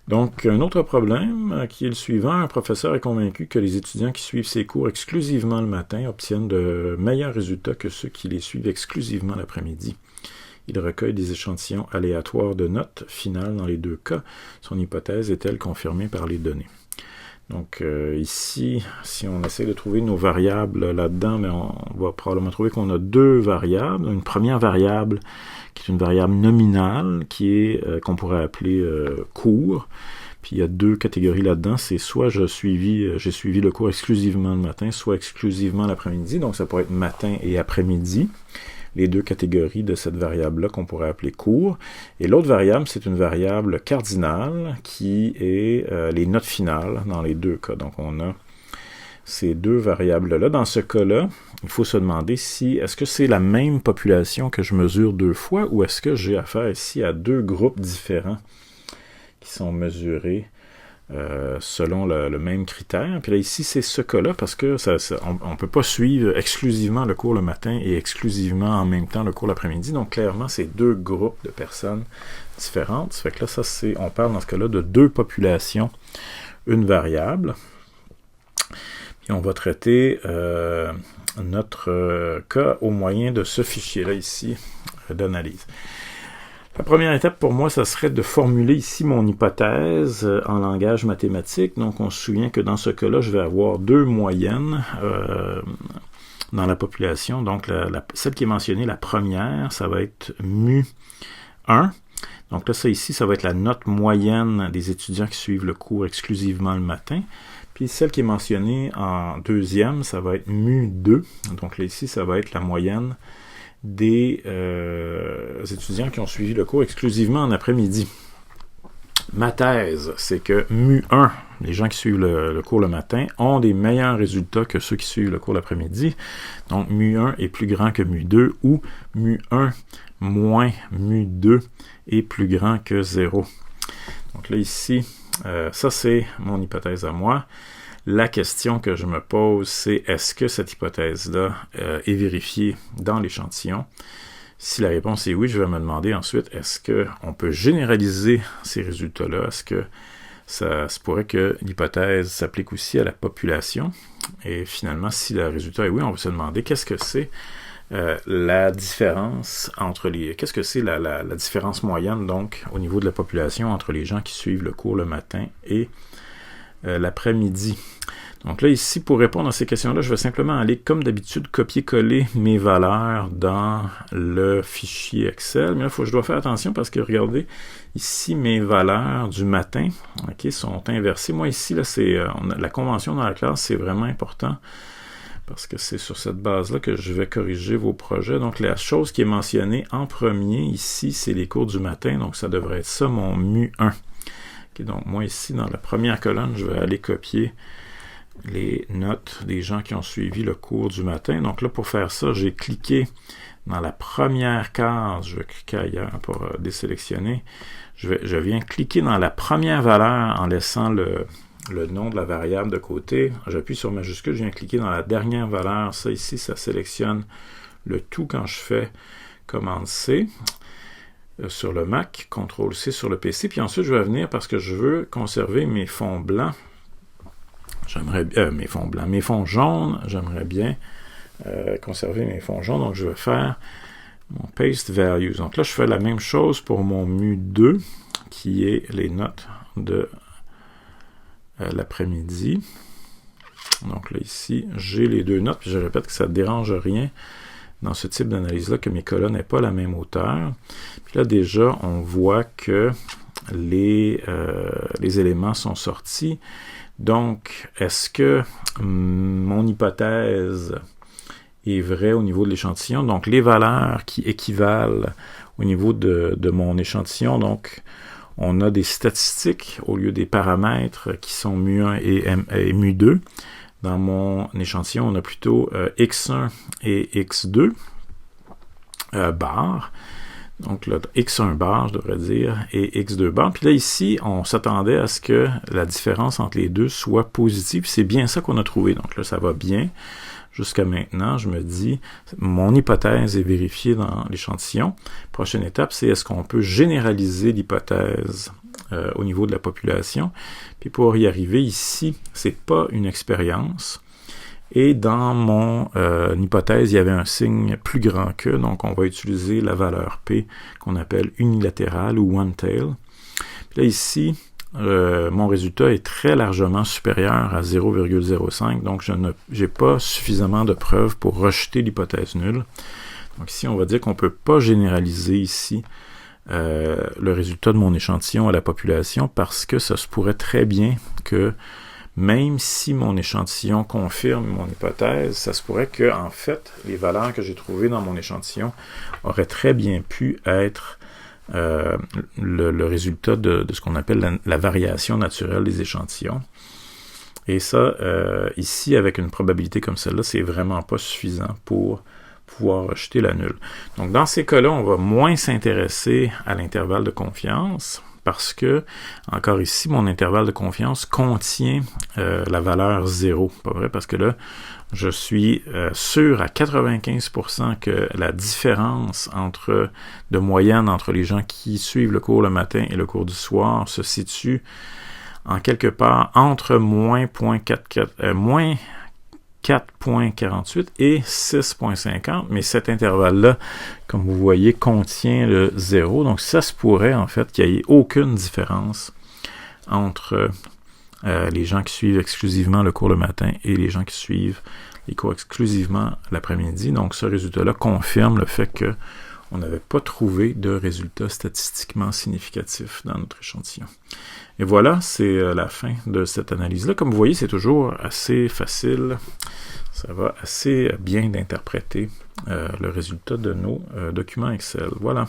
Donc, un autre problème qui est le suivant. Un professeur est convaincu que les étudiants qui suivent ses cours exclusivement le matin obtiennent de meilleurs résultats que ceux qui les suivent exclusivement l'après-midi. Il recueille des échantillons aléatoires de notes finales dans les deux cas. Son hypothèse est-elle confirmée par les données? Donc ici, si on essaie de trouver nos variables là-dedans, mais on va probablement trouver qu'on a deux variables. Une première variable qui est une variable nominale, qui est qu'on pourrait appeler cours. Puis il y a deux catégories là-dedans. C'est soit j'ai suivi le cours exclusivement le matin, soit exclusivement l'après-midi. Donc ça pourrait être matin et après-midi. Les deux catégories de cette variable-là qu'on pourrait appeler cours. Et l'autre variable, c'est une variable cardinale qui est les notes finales dans les deux cas. Donc, on a ces deux variables-là. Dans ce cas-là, il faut se demander si est-ce que c'est la même population que je mesure deux fois ou est-ce que j'ai affaire ici à deux groupes différents qui sont mesurés selon le même critère. Puis là, ici, c'est ce cas-là, parce que on ne peut pas suivre exclusivement le cours le matin et exclusivement en même temps le cours l'après-midi. Donc, clairement, c'est deux groupes de personnes différentes. Ça fait que là, on parle dans ce cas-là de deux populations, une variable. Puis on va traiter notre cas au moyen de ce fichier-là ici d'analyse. La première étape pour moi, ça serait de formuler ici mon hypothèse en langage mathématique. Donc, on se souvient que dans ce cas-là, je vais avoir deux moyennes dans la population. Donc, celle qui est mentionnée, la première, ça va être mu1. Donc là, ça ici, ça va être la note moyenne des étudiants qui suivent le cours exclusivement le matin. Puis celle qui est mentionnée en deuxième, ça va être mu2. Donc là, ici, ça va être la moyenne des étudiants qui ont suivi le cours exclusivement en après-midi. Ma thèse, c'est que mu1, les gens qui suivent le cours le matin, ont des meilleurs résultats que ceux qui suivent le cours l'après-midi. Donc mu1 est plus grand que mu2 ou mu1 moins mu2 est plus grand que 0. Donc là ici, ça c'est mon hypothèse à moi. La question que je me pose, c'est est-ce que cette hypothèse-là est vérifiée dans l'échantillon? Si la réponse est oui, je vais me demander ensuite, est-ce qu'on peut généraliser ces résultats-là? Est-ce que ça se pourrait que l'hypothèse s'applique aussi à la population? Et finalement, si le résultat est oui, on va se demander qu'est-ce que c'est la différence entre les... Qu'est-ce que c'est la différence moyenne, donc, au niveau de la population entre les gens qui suivent le cours le matin et l'après-midi. Donc là, ici, pour répondre à ces questions-là, je vais simplement aller, comme d'habitude, copier-coller mes valeurs dans le fichier Excel. Mais là, je dois faire attention parce que, regardez, ici, mes valeurs du matin sont inversées. Moi, ici, là, la convention dans la classe, c'est vraiment important parce que c'est sur cette base-là que je vais corriger vos projets. Donc, la chose qui est mentionnée en premier, ici, c'est les cours du matin. Donc, ça devrait être ça, mon mu1. Donc, moi, ici, dans la première colonne, je vais aller copier les notes des gens qui ont suivi le cours du matin. Donc là, pour faire ça, j'ai cliqué dans la première case. Je vais cliquer ailleurs pour désélectionner. Je viens cliquer dans la première valeur en laissant le nom de la variable de côté. J'appuie sur majuscule, je viens cliquer dans la dernière valeur. Ça, ici, ça sélectionne le tout quand je fais commande C. Sur le Mac, CTRL-C sur le PC, puis ensuite je vais venir parce que je veux conserver mes fonds blancs. J'aimerais bien mes fonds jaunes, j'aimerais bien conserver mes fonds jaunes, donc je vais faire mon paste values. Donc là, je fais la même chose pour mon mu2, qui est les notes de l'après-midi. Donc là, ici, j'ai les deux notes, puis je répète que ça ne dérange rien dans ce type d'analyse-là, que mes colonnes n'aient pas la même hauteur. Puis là, déjà, on voit que les éléments sont sortis. Donc, est-ce que mon hypothèse est vraie au niveau de l'échantillon? Donc, les valeurs qui équivalent au niveau de mon échantillon, donc, on a des statistiques au lieu des paramètres qui sont mu1 et mu2. Dans mon échantillon, on a plutôt x1 et x2 bar. Donc là, x1 bar, je devrais dire, et x2 bar. Puis là, ici, on s'attendait à ce que la différence entre les deux soit positive. C'est bien ça qu'on a trouvé. Donc là, ça va bien. Jusqu'à maintenant, je me dis, mon hypothèse est vérifiée dans l'échantillon. Prochaine étape, c'est est-ce qu'on peut généraliser l'hypothèse au niveau de la population. Puis pour y arriver ici, c'est pas une expérience. Et dans mon hypothèse, il y avait un signe plus grand que, donc on va utiliser la valeur P qu'on appelle unilatérale ou one-tail. Puis là ici, mon résultat est très largement supérieur à 0,05, donc je n'ai pas suffisamment de preuves pour rejeter l'hypothèse nulle. Donc ici, on va dire qu'on ne peut pas généraliser ici le résultat de mon échantillon à la population parce que ça se pourrait très bien que même si mon échantillon confirme mon hypothèse, ça se pourrait que, en fait, les valeurs que j'ai trouvées dans mon échantillon auraient très bien pu être le résultat de ce qu'on appelle la variation naturelle des échantillons. Et ça, ici, avec une probabilité comme celle-là, c'est vraiment pas suffisant pour pouvoir rejeter la nulle. Donc, dans ces cas-là, on va moins s'intéresser à l'intervalle de confiance, parce que, encore ici, mon intervalle de confiance contient la valeur 0. Pas vrai? Parce que là, je suis sûr à 95% que la différence de moyenne entre les gens qui suivent le cours le matin et le cours du soir se situe en quelque part entre moins 4.48 et 6.50, mais cet intervalle-là, comme vous voyez, contient le 0. Donc, ça se pourrait, en fait, qu'il n'y ait aucune différence entre les gens qui suivent exclusivement le cours le matin et les gens qui suivent les cours exclusivement l'après-midi. Donc, ce résultat-là confirme le fait qu'on n'avait pas trouvé de résultat statistiquement significatif dans notre échantillon. Et voilà, c'est la fin de cette analyse-là. Comme vous voyez, c'est toujours assez facile. Ça va assez bien d'interpréter le résultat de nos documents Excel. Voilà.